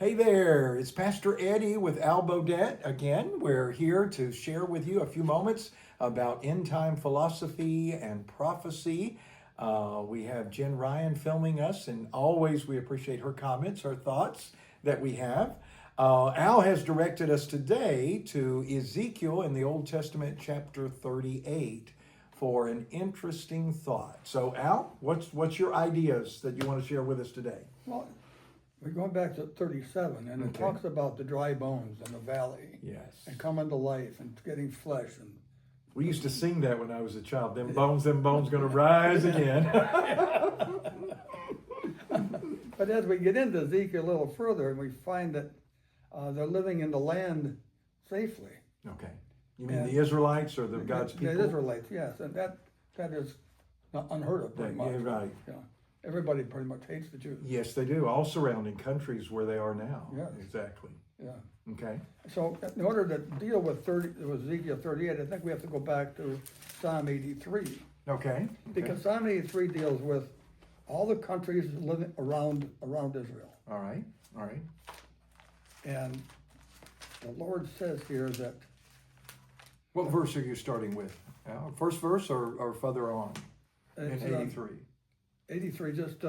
Hey there, it's Pastor Eddie with Beaudet again. We're here to share with you a few moments about end time philosophy and prophecy. We have Jen Ryan filming us, and always we appreciate her comments, her thoughts that we have. Al has directed us today to Ezekiel in the Old Testament, chapter 38, for an interesting thought. So, Al, what's your ideas that you want to share with us today? Well, we're going back to 37, and it Okay. talks about the dry bones in the valley Yes. and coming to life and getting flesh. And We used to sing that when I was a child. Them bones, gonna rise again. But as we get into Ezekiel a little further, we find that they're living in the land safely. Okay. You mean the Israelites or God's people? The Israelites, yes, and that is not unheard of pretty much. Yeah, right. Yeah. Everybody pretty much hates the Jews. Yes, they do. All surrounding countries where they are now. Yes. Exactly. Yeah. Okay. So in order to deal with Ezekiel 38, I think we have to go back to Psalm 83. Okay. Because Psalm 83 deals with all the countries living around Israel. All right. All right. And the Lord says here that What verse are you starting with? First verse or further on in it's, 83? 83 just,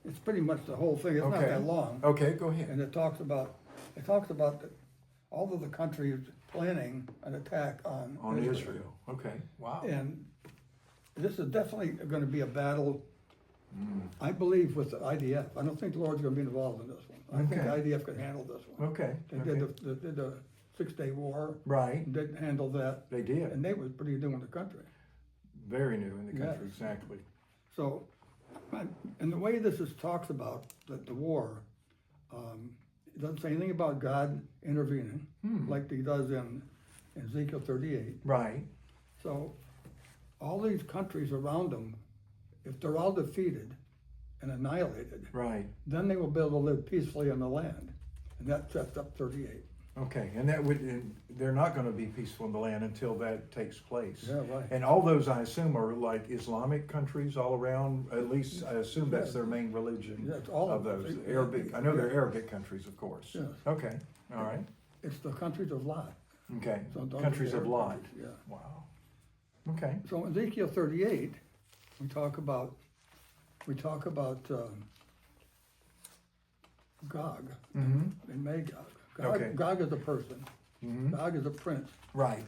it's pretty much the whole thing. It's not Okay. that long. Okay, go ahead. And it talks about all of the countries planning an attack on Israel. Okay. Wow. And this is definitely going to be a battle, I believe, with the IDF. I don't think the Lord's going to be involved in this one. I think the Okay. IDF can handle this one. Okay. They did the 6-day war. Right. And didn't handle that. They did. And they was pretty new in the country. Very new in the country. Yes. Exactly. So, and the way this talks about the war, it doesn't say anything about God intervening like he does in Ezekiel 38. Right. So, all these countries around them, if they're all defeated and annihilated, Right. then they will be able to live peacefully on the land. And that sets up 38. Okay, and they're not going to be peaceful in the land until that takes place. Yeah, right. And all those, I assume, are like Islamic countries all around. At least I assume that's their main religion. That's all of of those. it. Arabic. I know they're Arabic countries, of course. Yes. Okay. All right. It's the countries of Lot. Okay. So those are Countries the of Arab Lot. countries, yeah. Wow. Okay. So in Ezekiel 38, we talk about Gog and Magog. Okay. Gog is a person. Gog is a prince. Right.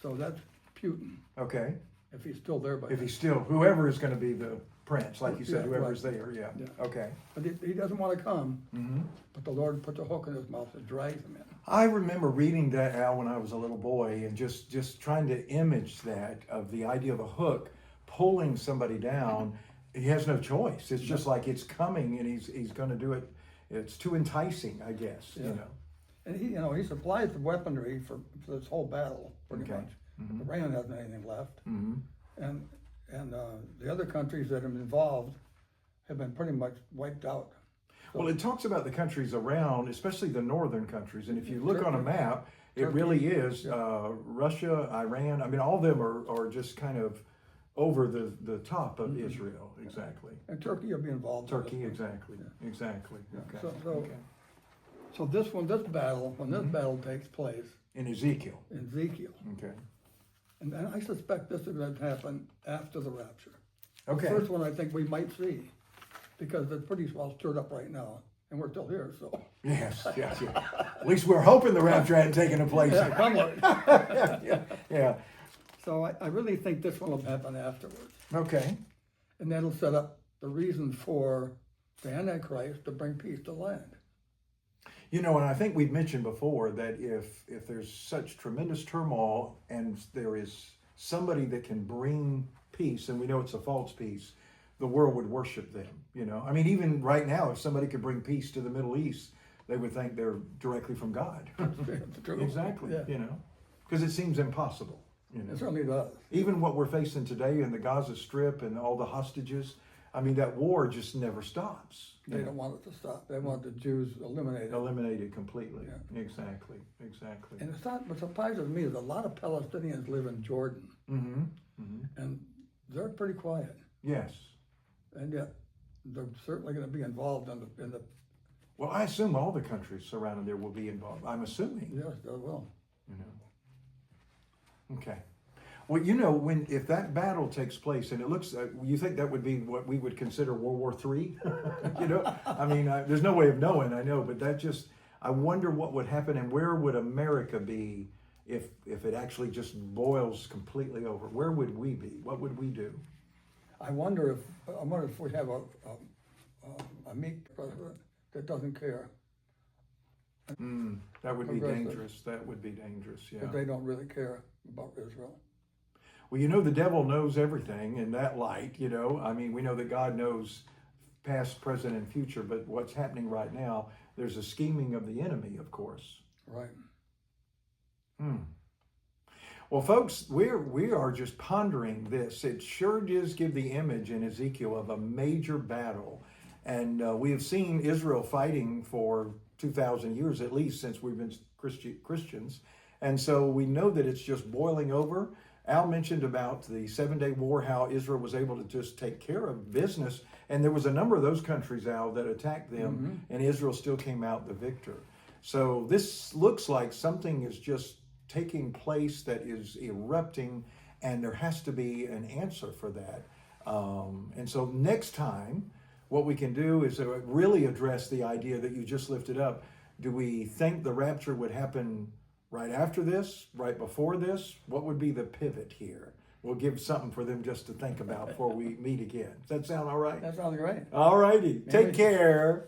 So that's Putin, Okay. if he's still there by If then. he's still whoever is going to be the prince, like you said, Yeah, whoever's right. there. Yeah. Yeah. Okay. But he doesn't want to come, but the Lord puts a hook in his mouth and drags him in. I remember reading that, Al, when I was a little boy, and just trying to image that of the idea of a hook pulling somebody down. He has no choice. It's just like it's coming, and he's going to do it. It's too enticing, I guess. Yeah. You know. And he supplies the weaponry for this whole battle, pretty Okay. much. Iran hasn't anything left. Mm-hmm. And the other countries that are involved have been pretty much wiped out. Well, it talks about the countries around, especially the northern countries, and if you look on a Turkey. map, it Turkey. really is Russia, Iran. I mean, all of them are just kind of over the top of Israel. Exactly. And Turkey will be involved. in Turkey. this. Exactly. Exactly. Okay. So this battle, when this battle takes place In Ezekiel. in Ezekiel, Okay. and then I suspect this is going to happen after the rapture. Okay. The first one I think we might see, because it's pretty well stirred up right now, and we're still here, so. Yes. Yes. Yeah. At least we're hoping the rapture hadn't taken place. Yeah, come on. Yeah. So I really think this one will happen afterwards. Okay. And that'll set up the reason for the Antichrist to bring peace to land. You know, and I think we've mentioned before that if there's such tremendous turmoil and there is somebody that can bring peace, and we know it's a false peace, the world would worship them. You know, I mean, even right now, if somebody could bring peace to the Middle East, they would think they're directly from God. Exactly. Yeah. You know, because it seems impossible. You know, It certainly does. even what we're facing today in the Gaza Strip and all the hostages. I mean, that war just never stops. They don't want it to stop. They want the Jews eliminated. Eliminated completely. Yeah. Exactly. Exactly. And it's not, what surprises me is a lot of Palestinians live in Jordan, Mm-hmm. Mm-hmm. and they're pretty quiet. Yes. And yet, they're certainly going to be involved in Well, I assume all the countries surrounding there will be involved. I'm assuming. Yes, they will. You know. Okay. Well, if that battle takes place, and it looks, you think that would be what we would consider World War III? I mean, there's no way of knowing, I know, but I wonder what would happen, and where would America be if it actually just boils completely over? Where would we be? What would we do? I wonder if we have a meek president that doesn't care. That would be Progressive. dangerous. That would be dangerous, yeah. But they don't really care about Israel. Well, the devil knows everything in that light, I mean, we know that God knows past, present, and future, but what's happening right now, there's a scheming of the enemy, of course. Right. Well, folks, we are just pondering this. It sure does give the image in Ezekiel of a major battle. And we have seen Israel fighting for 2,000 years at least since we've been Christians. And so we know that it's just boiling over. Al mentioned about the 7-day war, how Israel was able to just take care of business. And there was a number of those countries, Al, that attacked them, and Israel still came out the victor. So this looks like something is just taking place that is erupting, and there has to be an answer for that. And so next time, what we can do is really address the idea that you just lifted up. Do we think the rapture would happen right after this, right before this? What would be the pivot here? We'll give something for them just to think about before we meet again. Does that sound all right? That sounds great. All righty. Take care.